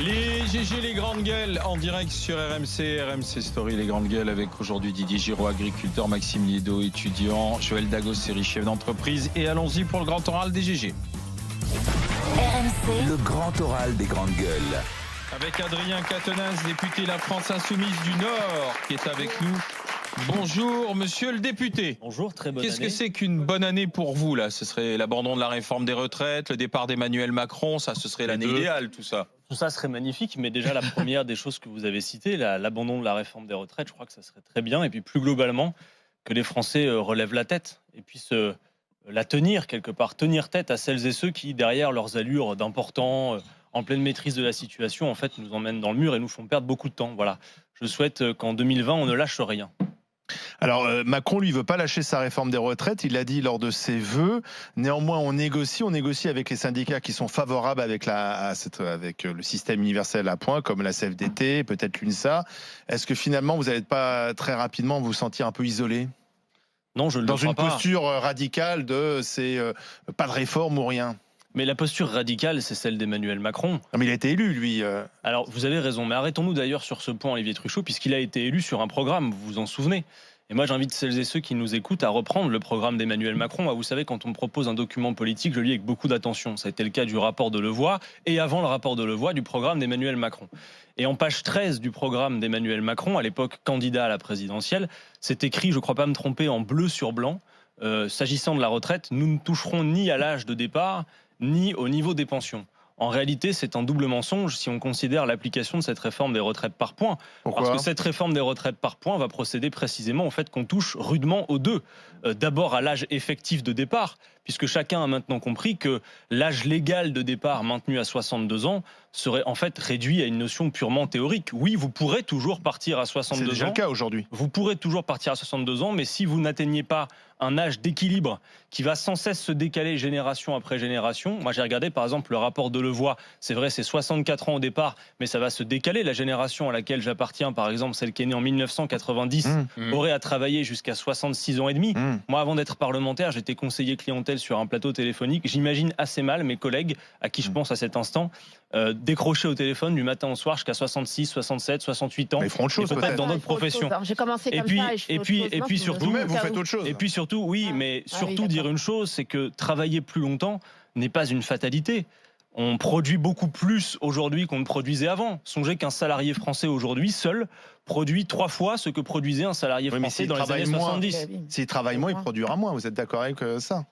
Les GG, les grandes gueules, en direct sur RMC, RMC Story, les grandes gueules, avec aujourd'hui Didier Giraud, agriculteur, Maxime Liedo, étudiant, Joël Dagos, série chef d'entreprise. Et allons-y pour le grand oral des GG. RMC, le grand oral des grandes gueules. Avec Adrien Quatennens, député La France Insoumise du Nord, qui est avec nous. Bonjour, monsieur le député. Bonjour, très bonne année. Qu'est-ce que c'est qu'une bonne année pour vous, là? Ce serait l'abandon de la réforme des retraites, le départ d'Emmanuel Macron, ça, ce serait l'année idéale, tout ça. Tout ça serait magnifique, mais déjà la première des choses que vous avez citées, l'abandon de la réforme des retraites, je crois que ça serait très bien. Et puis plus globalement, que les Français relèvent la tête et puissent la tenir quelque part, tenir tête à celles et ceux qui, derrière leurs allures d'importants, en pleine maîtrise de la situation, en fait, nous emmènent dans le mur et nous font perdre beaucoup de temps. Voilà. Je souhaite qu'en 2020, on ne lâche rien. Alors Macron, lui, veut pas lâcher sa réforme des retraites, il l'a dit lors de ses vœux. Néanmoins, on négocie avec les syndicats qui sont favorables avec le système universel à points, comme la CFDT, peut-être l'UNSA. Est-ce que finalement, vous n'allez pas très rapidement vous sentir un peu isolé ? Non, je ne le Dans crois une pas. posture radicale de c'est pas de réforme ou rien. Mais la posture radicale, c'est celle d'Emmanuel Macron. Non, mais il a été élu, lui. Alors, vous avez raison, mais arrêtons-nous d'ailleurs sur ce point, Olivier Truchot, puisqu'il a été élu sur un programme, vous vous en souvenez. Et moi, j'invite celles et ceux qui nous écoutent à reprendre le programme d'Emmanuel Macron. Moi, vous savez, quand on me propose un document politique, je le lis avec beaucoup d'attention. Ça a été le cas du rapport de Levoy et avant le rapport de Levoy, du programme d'Emmanuel Macron. Et en page 13 du programme d'Emmanuel Macron, à l'époque candidat à la présidentielle, c'est écrit, je ne crois pas me tromper, en bleu sur blanc, s'agissant de la retraite, nous ne toucherons ni à l'âge de départ, ni au niveau des pensions. En réalité, c'est un double mensonge si on considère l'application de cette réforme des retraites par points. Pourquoi ? Parce que cette réforme des retraites par points va procéder précisément au fait qu'on touche rudement aux deux. D'abord à l'âge effectif de départ, puisque chacun a maintenant compris que l'âge légal de départ maintenu à 62 ans serait en fait réduit à une notion purement théorique. Oui, vous pourrez toujours partir à 62 ans. C'est déjà le cas aujourd'hui. Vous pourrez toujours partir à 62 ans, mais si vous n'atteignez pas un âge d'équilibre qui va sans cesse se décaler génération après génération. Moi, j'ai regardé par exemple le rapport de Levoy. C'est vrai, c'est 64 ans au départ, mais ça va se décaler. La génération à laquelle j'appartiens, par exemple, celle qui est née en 1990, aurait à travailler jusqu'à 66 ans et demi. Moi, avant d'être parlementaire, j'étais conseiller clientèle sur un plateau téléphonique. J'imagine assez mal mes collègues, à qui je pense à cet instant, décrocher au téléphone du matin au soir jusqu'à 66, 67, 68 ans. Mais ils feront autre chose peut-être dans d'autres professions. J'ai commencé comme ça et puis surtout, vous faites autre chose. Et puis surtout, oui, mais surtout dire une chose, c'est que travailler plus longtemps n'est pas une fatalité. On produit beaucoup plus aujourd'hui qu'on ne produisait avant. Songez qu'un salarié français aujourd'hui, seul, produit 3 fois ce que produisait un salarié français dans les années 70. S'il travaille moins, il produira moins. Vous êtes d'accord avec ça ?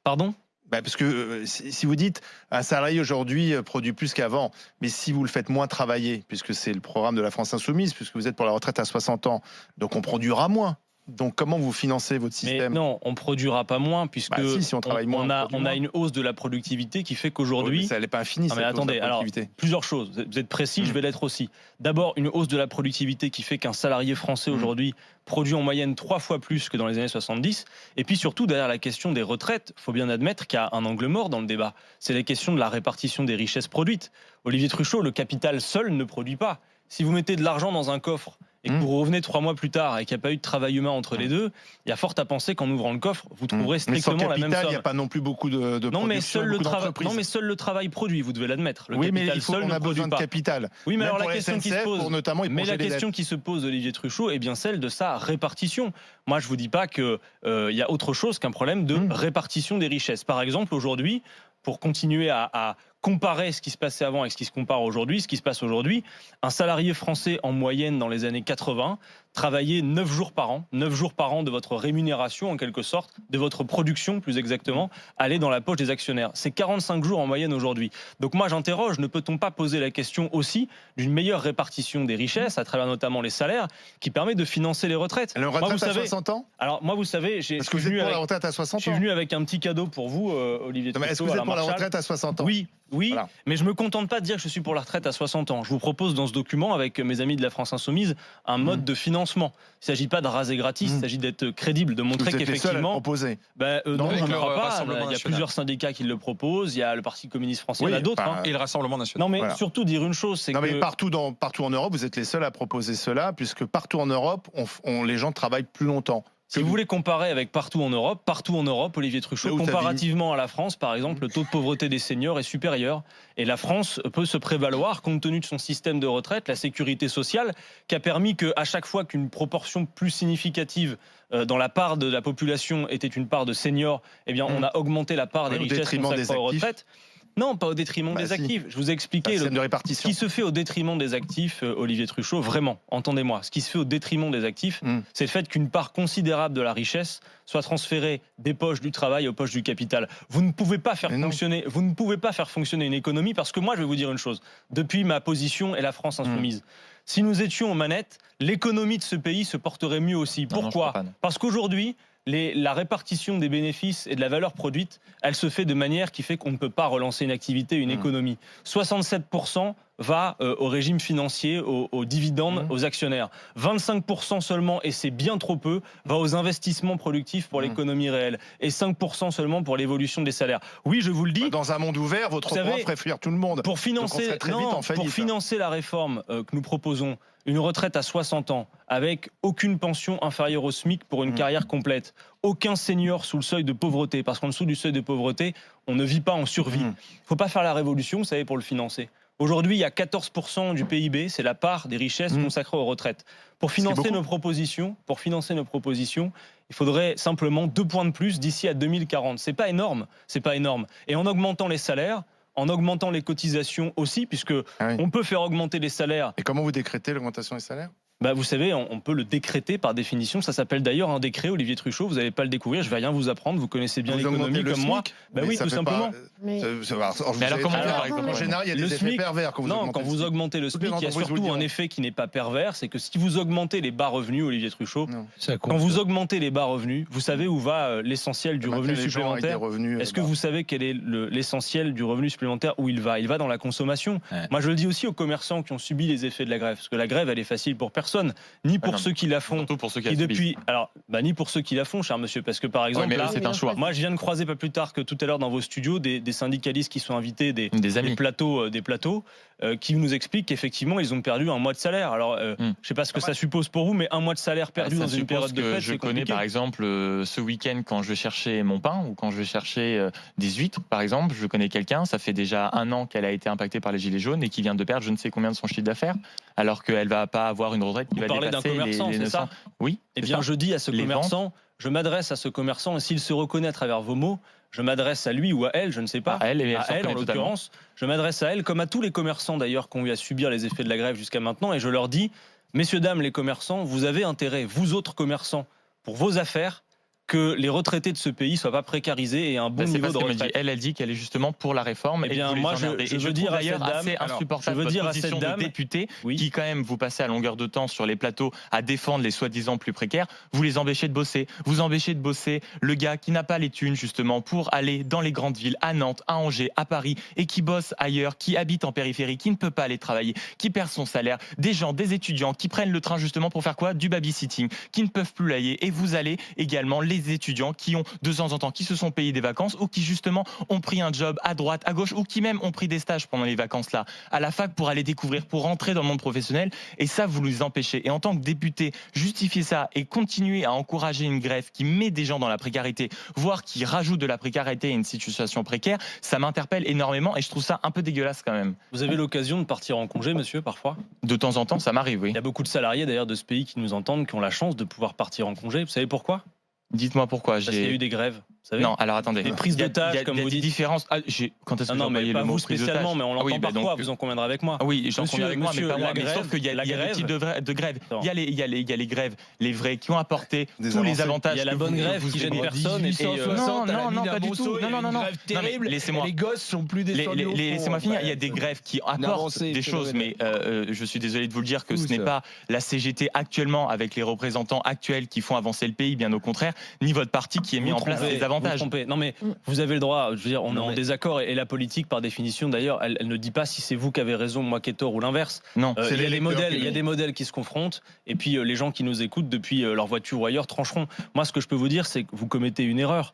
Pardon ? Parce que si vous dites un salarié aujourd'hui produit plus qu'avant, mais si vous le faites moins travailler, puisque c'est le programme de la France Insoumise, puisque vous êtes pour la retraite à 60 ans, donc on produira moins. Donc comment vous financez votre système ? Mais non, on ne produira pas moins, puisque si on travaille moins, on a une hausse de la productivité qui fait qu'aujourd'hui... ça n'est pas infini, mais attendez, alors, plusieurs choses. Vous êtes précis, je vais l'être aussi. D'abord, une hausse de la productivité qui fait qu'un salarié français aujourd'hui produit en moyenne 3 fois plus que dans les années 70. Et puis surtout, derrière la question des retraites, il faut bien admettre qu'il y a un angle mort dans le débat. C'est la question de la répartition des richesses produites. Olivier Truchot, le capital seul ne produit pas. Si vous mettez de l'argent dans un coffre et que vous revenez 3 mois plus tard et qu'il n'y a pas eu de travail humain entre les deux, il y a fort à penser qu'en ouvrant le coffre, vous trouverez strictement mais sans capital, la même somme. Il n'y a pas non plus beaucoup de non, mais seul le travail produit, vous devez l'admettre. Oui, mais on a besoin de capital. Oui, mais alors la question qui se pose, la question qui se pose, Olivier Truchot, est bien celle de sa répartition. Moi, je ne vous dis pas qu'il y a autre chose qu'un problème de répartition des richesses. Par exemple, aujourd'hui, pour continuer à comparer ce qui se passait avant avec ce qui se compare aujourd'hui, ce qui se passe aujourd'hui, un salarié français en moyenne dans les années 80 travaillait 9 jours par an. 9 jours par an de votre rémunération, en quelque sorte, de votre production, plus exactement, allait dans la poche des actionnaires. C'est 45 jours en moyenne aujourd'hui. Donc moi, j'interroge, ne peut-on pas poser la question aussi d'une meilleure répartition des richesses, à travers notamment les salaires, qui permet de financer les retraites ? La retraite à 60 ans ? Alors moi, vous savez, Parce que vous êtes pour la retraite à 60 ans. Je suis venu avec un petit cadeau pour vous, Olivier Truchot. Est-ce que vous êtes pour la retraite à 60 ans ? Oui, voilà. Mais je ne me contente pas de dire que je suis pour la retraite à 60 ans. Je vous propose dans ce document, avec mes amis de la France Insoumise, un mode de financement. Il ne s'agit pas de raser gratis, il s'agit d'être crédible, de montrer qu'effectivement... Non, on ne pas. Il y a plusieurs syndicats qui le proposent, il y a le Parti communiste français, il y en a d'autres. Et le Rassemblement national. Non, mais surtout dire une chose, c'est que... mais partout en Europe, vous êtes les seuls à proposer cela, puisque partout en Europe, les gens travaillent plus longtemps. Si vous voulez comparer avec partout en Europe, Olivier Truchot, comparativement à la France, par exemple, le taux de pauvreté des seniors est supérieur. Et la France peut se prévaloir, compte tenu de son système de retraite, la sécurité sociale, qui a permis qu'à chaque fois qu'une proportion plus significative dans la part de la population était une part de seniors, eh bien, on a augmenté la part des richesses consacrées aux retraites. Non, pas au détriment des actifs. Je vous ai expliqué ce qui se fait au détriment des actifs, Olivier Truchot, vraiment, entendez-moi. Ce qui se fait au détriment des actifs, c'est le fait qu'une part considérable de la richesse soit transférée des poches du travail aux poches du capital. Vous ne pouvez pas faire fonctionner une économie parce que moi, je vais vous dire une chose. Depuis ma position et la France insoumise, si nous étions aux manettes, l'économie de ce pays se porterait mieux aussi. Pourquoi ? Parce qu'aujourd'hui, la répartition des bénéfices et de la valeur produite, elle se fait de manière qui fait qu'on ne peut pas relancer une activité, une économie. 67% va au régime financier, aux dividendes, aux actionnaires. 25% seulement, et c'est bien trop peu, va aux investissements productifs pour l'économie réelle. Et 5% seulement pour l'évolution des salaires. Oui, je vous le dis. Dans un monde ouvert, votre programme ferait fuir tout le monde. Pour financer, pour financer la réforme que nous proposons, une retraite à 60 ans, avec aucune pension inférieure au SMIC pour une carrière complète, aucun senior sous le seuil de pauvreté, parce qu'en dessous du seuil de pauvreté, on ne vit pas, on survit. Il ne faut pas faire la révolution, vous savez, pour le financer. Aujourd'hui, il y a 14% du PIB, c'est la part des richesses consacrées aux retraites. Pour financer nos propositions, il faudrait simplement 2 points de plus d'ici à 2040. C'est pas énorme. Et en augmentant les salaires, en augmentant les cotisations aussi, puisque on peut faire augmenter les salaires. Et comment vous décrétez l'augmentation des salaires ? Vous savez, on peut le décréter par définition. Ça s'appelle d'ailleurs un décret, Olivier Truchot. Vous n'allez pas le découvrir, je vais rien vous apprendre. Vous connaissez bien l'économie comme moi. Oui, tout simplement. Mais alors comment faire, par exemple ? En général, il y a des effets pervers quand vous augmentez. Non, quand vous augmentez le SMIC, il y a surtout un effet qui n'est pas pervers, c'est que si vous augmentez les bas revenus, Olivier Truchot, quand vous augmentez les bas revenus, vous savez où va l'essentiel du revenu supplémentaire ? Est-ce que vous savez quel est l'essentiel du revenu supplémentaire, où il va ? Il va dans la consommation. Moi, je le dis aussi aux commerçants qui ont subi les effets de la grève, parce que la grève, elle est facile pour personne. Ni pour ceux qui la font, pour ceux qui ni pour ceux qui la font, cher monsieur, parce que par exemple, là, c'est un choix. Moi, je viens de croiser pas plus tard que tout à l'heure dans vos studios des syndicalistes qui sont invités, des plateaux, qui nous expliquent qu'effectivement, ils ont perdu un mois de salaire. Alors, je ne sais pas ce que ça suppose pour vous, mais un mois de salaire perdu dans une période de fête, je connais par exemple ce week-end quand je vais chercher mon pain ou quand je vais chercher des huîtres, par exemple, je connais quelqu'un, ça fait déjà 1 an qu'elle a été impactée par les gilets jaunes et qui vient de perdre je ne sais combien de son chiffre d'affaires, alors qu'elle va pas avoir une retraite qui va dépasser d'un commerçant, les 900. C'est ça ? Oui. Eh bien, je dis à ce commerçant, je m'adresse à ce commerçant, et s'il se reconnaît à travers vos mots, je m'adresse à lui ou à elle, je ne sais pas. À elle en l'occurrence. Je m'adresse à elle, comme à tous les commerçants d'ailleurs qui ont eu à subir les effets de la grève jusqu'à maintenant, et je leur dis, messieurs, dames, les commerçants, vous avez intérêt, vous autres commerçants, pour vos affaires, que les retraités de ce pays soient pas précarisés et un bon niveau de retraite. Elle dit qu'elle est justement pour la réforme. Eh bien, moi, je veux dire à cette dame, de député qui quand même vous passez à longueur de temps sur les plateaux à défendre les soi-disant plus précaires, vous les empêchez de bosser. Vous empêchez de bosser le gars qui n'a pas les thunes justement pour aller dans les grandes villes, à Nantes, à Angers, à Paris, et qui bosse ailleurs, qui habite en périphérie, qui ne peut pas aller travailler, qui perd son salaire, des étudiants qui prennent le train justement pour faire quoi ? Du babysitting, qui ne peuvent plus l'aller. Et vous allez également les étudiants qui ont de temps en temps, qui se sont payés des vacances ou qui justement ont pris un job à droite, à gauche ou qui même ont pris des stages pendant les vacances là à la fac pour aller découvrir, pour rentrer dans le monde professionnel, et ça vous les empêchez. Et en tant que député, justifier ça et continuer à encourager une grève qui met des gens dans la précarité, voire qui rajoute de la précarité à une situation précaire, ça m'interpelle énormément et je trouve ça un peu dégueulasse quand même. Vous avez l'occasion de partir en congé, monsieur, parfois ? De temps en temps, ça m'arrive, oui. Il y a beaucoup de salariés d'ailleurs de ce pays qui nous entendent, qui ont la chance de pouvoir partir en congé. Vous savez pourquoi ? Dites-moi pourquoi. Parce qu'il y a eu des grèves. Vous savez, non, alors attendez. Des prises d'otages, comme vous dites. Différences. Quand est-ce que non, mais pas vous spécialement, mais on l'entend parfois. Vous en conviendrez avec moi. Oui, j'en conviens avec moi, mais pas moi. Mais sauf qu'il y a des types de grèves. Il y a les grèves, les vraies, qui ont apporté tous les avantages. Il y a la bonne grève qui gêne personne. Non, pas du tout. Non. Terrible. Laissez-moi. Les gosses sont plus descendus. Laissez-moi finir. Il y a des grèves qui apportent des choses, mais je suis désolé de vous le dire que ce n'est pas la CGT actuellement avec les représentants actuels qui font avancer le pays, bien au contraire, ni votre parti qui a mis en place des avantages. Non mais vous avez le droit, je veux dire, on est en désaccord, et la politique par définition d'ailleurs, elle ne dit pas si c'est vous qui avez raison, moi qui ai tort ou l'inverse. Non, il y a des modèles qui se confrontent, et puis les gens qui nous écoutent depuis leur voiture ou ailleurs trancheront. Moi ce que je peux vous dire, c'est que vous commettez une erreur.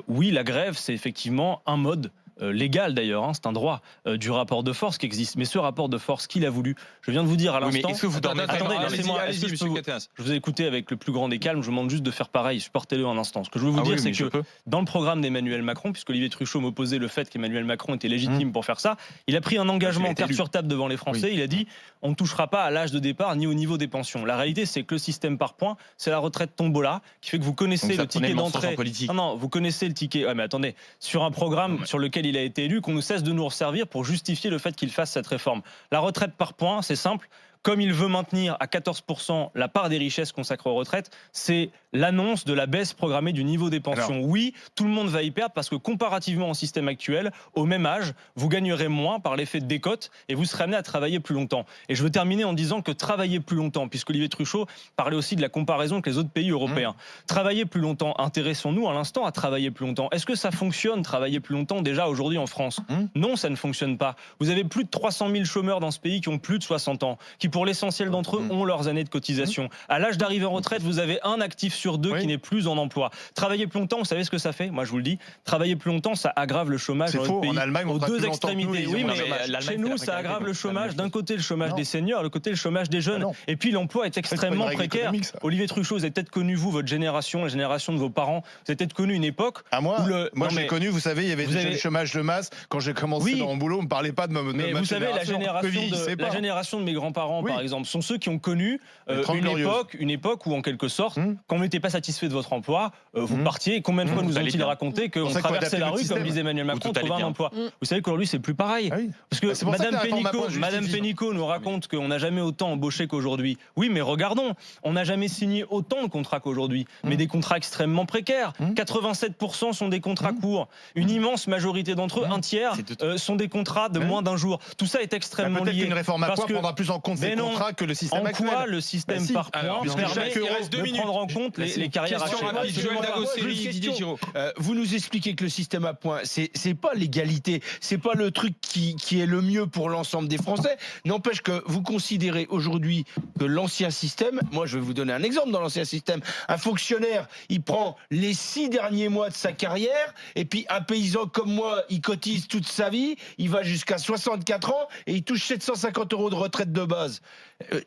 Oui, la grève c'est effectivement un mode légal d'ailleurs, c'est un droit du rapport de force qui existe. Mais ce rapport de force qu'il a voulu, je viens de vous dire à l'instant. Est-ce que vous dormez? Attendez, laissez-moi. Je vous ai écouté avec le plus grand des calmes. Je vous demande juste de faire pareil. Supportez-le un instant. Ce que je veux vous dire, c'est que dans le programme d'Emmanuel Macron, puisque Olivier Truchot m'opposait le fait qu'Emmanuel Macron était légitime pour faire ça, il a pris un engagement terre sur table devant les Français. Il a dit on ne touchera pas à l'âge de départ ni au niveau des pensions. La réalité, c'est que le système par points, c'est la retraite tombola qui fait que vous connaissez le ticket d'entrée. Non, vous connaissez le ticket. Ouais, mais attendez, sur un programme sur lequel il a été élu, qu'on ne cesse de nous resservir pour justifier le fait qu'il fasse cette réforme. La retraite par points, c'est simple. Comme il veut maintenir à 14% la part des richesses consacrées aux retraites, c'est l'annonce de la baisse programmée du niveau des pensions. Alors, oui, tout le monde va y perdre parce que comparativement au système actuel, au même âge, vous gagnerez moins par l'effet de décote et vous serez amené à travailler plus longtemps. Et je veux terminer en disant que travailler plus longtemps, puisque Olivier Truchot parlait aussi de la comparaison avec les autres pays européens. Travailler plus longtemps, intéressons-nous à l'instant à travailler plus longtemps. Est-ce que ça fonctionne, travailler plus longtemps, déjà aujourd'hui en France? Non, ça ne fonctionne pas. Vous avez plus de 300 000 chômeurs dans ce pays qui ont plus de 60 ans, qui pour l'essentiel d'entre eux ont leurs années de cotisation. À l'âge d'arrivée en retraite, vous avez un actif sur deux qui n'est plus en emploi. Travailler plus longtemps, vous savez ce que ça fait? Moi, je vous le dis. Travailler plus longtemps, ça aggrave le chômage dans notre pays. En Allemagne, aux deux extrémités. Oui, mais chez nous, ça aggrave le chômage. D'un côté, le chômage des seniors, de l'autre côté, le chômage des jeunes. Et puis, l'emploi est extrêmement précaire. Olivier Truchot, vous avez peut-être connu, vous, votre génération, la génération de vos parents, vous avez peut-être connu une époque. Moi, j'ai connu, vous savez, il y avait déjà le chômage de masse. Quand j'ai commencé dans mon boulot, on ne me parlait pas de ma génération. Mais vous savez, la génération de mes grands-parents, par exemple, sont ceux qui ont connu une époque où, en quelque sorte, quand on n'était pas satisfait de votre emploi, vous partiez. Et combien de fois nous ont-ils raconté qu'on traversait la rue, comme disait Emmanuel Macron, pour trouver un emploi? Vous savez qu'aujourd'hui, c'est plus pareil. Parce que Madame Pénicaud nous raconte qu'on n'a jamais autant embauché qu'aujourd'hui. Oui, mais regardons, on n'a jamais signé autant de contrats qu'aujourd'hui, mais des contrats extrêmement précaires. 87% sont des contrats courts. Une immense majorité d'entre eux, un tiers, sont des contrats de moins d'un jour. Tout ça est extrêmement lié. Peut-être qu'une réforme à points prendra plus en compte ces contrats que le système actuel. Le système par points permet de prendre en compte les carrières hachées. Joël Dagosseri, Didier Giraud. Vous nous expliquez que le système à points, c'est pas l'égalité, c'est pas le truc qui est le mieux pour l'ensemble des Français. N'empêche que vous considérez aujourd'hui que l'ancien système, moi je vais vous donner un exemple dans l'ancien système, un fonctionnaire, il prend les 6 derniers mois de sa carrière, et puis un paysan comme moi, il cotise toute sa vie, il va jusqu'à 64 ans, et il touche 750 € de retraite de base.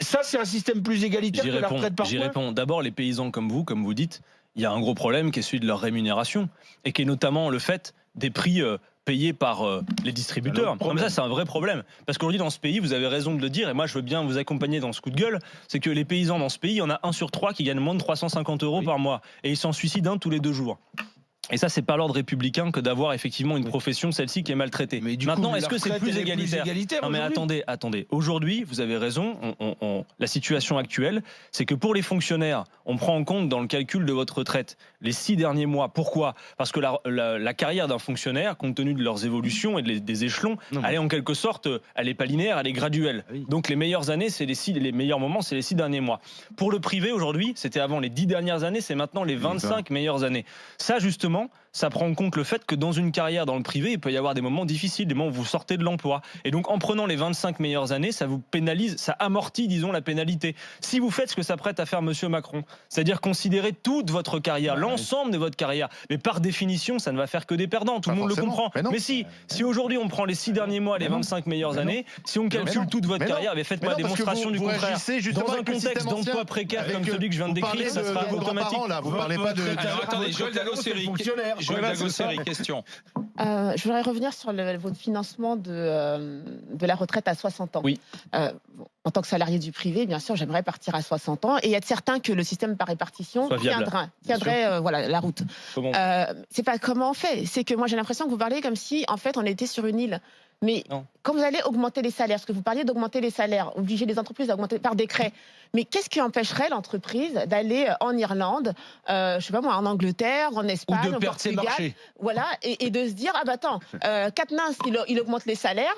Ça, c'est un système plus égalitaire que la retraite par points. J'y réponds. D'abord, les paysans comme vous dites, il y a un gros problème qui est celui de leur rémunération et qui est notamment le fait des prix payés par les distributeurs. Comme ça, c'est un vrai problème. Parce qu'aujourd'hui, dans ce pays, vous avez raison de le dire, et moi, je veux bien vous accompagner dans ce coup de gueule, c'est que les paysans dans ce pays, il y en a 1 sur 3 qui gagnent moins de 350 € par mois. Et ils s'en suicident un tous les 2 jours. Et ça, c'est pas l'ordre républicain que d'avoir effectivement une profession, celle-ci, qui est maltraitée. Mais maintenant, est-ce que c'est plus égalitaire? Non, mais attendez. Aujourd'hui, vous avez raison. La situation actuelle, c'est que pour les fonctionnaires, on prend en compte dans le calcul de votre retraite les 6 derniers mois. Pourquoi? Parce que la carrière d'un fonctionnaire, compte tenu de leurs évolutions et des échelons, elle est en quelque sorte, elle n'est pas linéaire, elle est graduelle. Donc les meilleures années, les meilleurs moments, c'est les 6 derniers mois. Pour le privé, aujourd'hui, c'était avant les 10 dernières années, c'est maintenant les 25 meilleures années. Ça, justement, ça prend en compte le fait que dans une carrière dans le privé, il peut y avoir des moments difficiles, des moments où vous sortez de l'emploi. Et donc, en prenant les 25 meilleures années, ça vous pénalise, ça amortit, disons, la pénalité. Si vous faites ce que s'apprête à faire Monsieur Macron, c'est-à-dire considérer toute votre carrière, l'ensemble de votre carrière, mais par définition, ça ne va faire que des perdants. Tout le monde le comprend. Mais si aujourd'hui on prend les 6 derniers mois, les 25 meilleures années, si on calcule toute votre carrière, faites-moi la démonstration du contraire. Dans un contexte d'emploi précaire comme celui que je viens de décrire, ça sera automatique. Vous parlez pas de... Attendez, Joël Dagosseri. Joël Dagosseri, question. Je voudrais revenir sur votre financement de la retraite à 60 ans. Oui. En tant que salarié du privé, bien sûr, j'aimerais partir à 60 ans et être certain que le système par répartition tiendrait la route. C'est pas comment on fait. C'est que moi, j'ai l'impression que vous parlez comme si, en fait, on était sur une île. Mais quand vous allez augmenter les salaires, parce que vous parliez d'augmenter les salaires, obliger les entreprises à augmenter par décret, mais qu'est-ce qui empêcherait l'entreprise d'aller en Irlande, je sais pas moi, en Angleterre, en Espagne, au Portugal, voilà, et de se dire Quatennens, il augmente les salaires,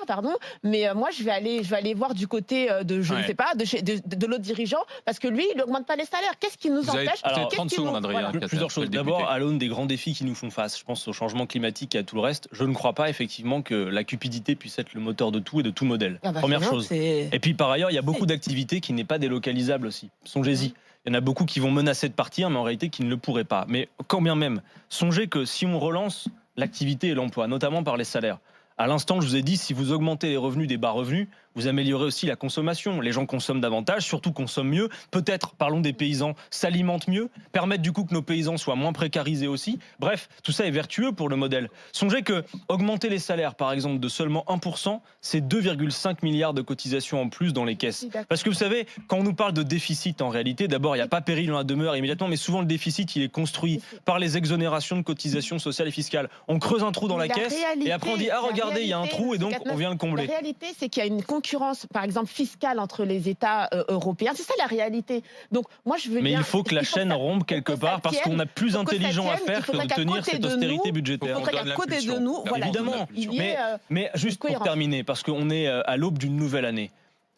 mais moi je vais aller voir du côté de je ne sais pas de l'autre dirigeant parce que lui il n'augmente pas les salaires. Qu'est-ce qui nous empêche? Alors 30 secondes, Adrien. Plusieurs choses. D'abord, à l'aune des grands défis qui nous font face, je pense au changement climatique et à tout le reste, je ne crois pas effectivement que la cupidité puisse être le moteur de tout et de tout modèle. Première chose. Et puis par ailleurs, il y a beaucoup d'activités qui n'est pas délocalisables aussi. Songez-y. Il y en a beaucoup qui vont menacer de partir, mais en réalité qui ne le pourraient pas. Mais quand bien même, songez que si on relance l'activité et l'emploi, notamment par les salaires. À l'instant, je vous ai dit, si vous augmentez les revenus des bas revenus, vous améliorez aussi la consommation. Les gens consomment davantage, surtout consomment mieux. Peut-être, parlons des paysans, s'alimentent mieux, permettent du coup que nos paysans soient moins précarisés aussi. Bref, tout ça est vertueux pour le modèle. Songez que augmenter les salaires, par exemple, de seulement 1%, c'est 2,5 milliards de cotisations en plus dans les caisses. Parce que vous savez, quand on nous parle de déficit, en réalité, d'abord, il n'y a pas péril dans la demeure immédiatement, mais souvent le déficit, il est construit par les exonérations de cotisations sociales et fiscales. On creuse un trou dans la caisse et après on dit « Ah, regardez, il y a un trou » et donc on vient le combler. La réalité, c'est qu'il y a une concurrence, par exemple, fiscale entre les États européens. C'est ça la réalité. Donc, moi, je veux Mais il faut que la chaîne rompe quelque part parce qu'on a plus intelligent à faire que d'obtenir cette austérité budgétaire. Il faudrait qu'à côté de nous, voilà, évidemment. Mais juste pour terminer, parce qu'on est à l'aube d'une nouvelle année.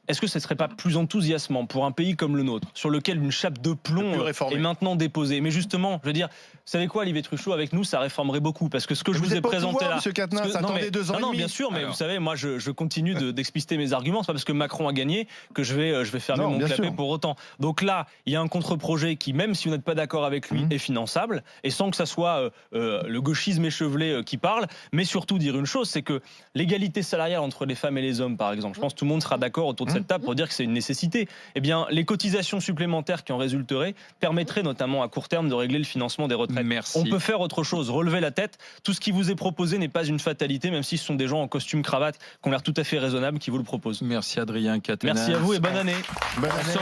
Est-ce que ce ne serait pas plus enthousiasmant pour un pays comme le nôtre, sur lequel une chape de plomb est maintenant déposée? Mais justement, je veux dire, vous savez quoi, Olivier Truchot, avec nous, ça réformerait beaucoup. Parce que ce que je vous ai présenté là. Monsieur Quatennens, attendez 2 ans et demi. Non, bien sûr, mais vous savez, moi, je continue d'expliciter mes arguments. C'est pas parce que Macron a gagné que je vais fermer mon clapet pour autant. Donc là, il y a un contre-projet qui, même si vous n'êtes pas d'accord avec lui, est finançable. Et sans que ça soit le gauchisme échevelé qui parle. Mais surtout, dire une chose, c'est que l'égalité salariale entre les femmes et les hommes, par exemple, je pense que tout le monde sera d'accord autour de cette table pour dire que c'est une nécessité. Eh bien, les cotisations supplémentaires qui en résulteraient permettraient notamment à court terme de régler le financement des retraites. Merci. On peut faire autre chose, relever la tête. Tout ce qui vous est proposé n'est pas une fatalité, même si ce sont des gens en costume cravate qui ont l'air tout à fait raisonnables qui vous le proposent. Merci Adrien Quatennens. Merci à vous et bonne année. Bonne année.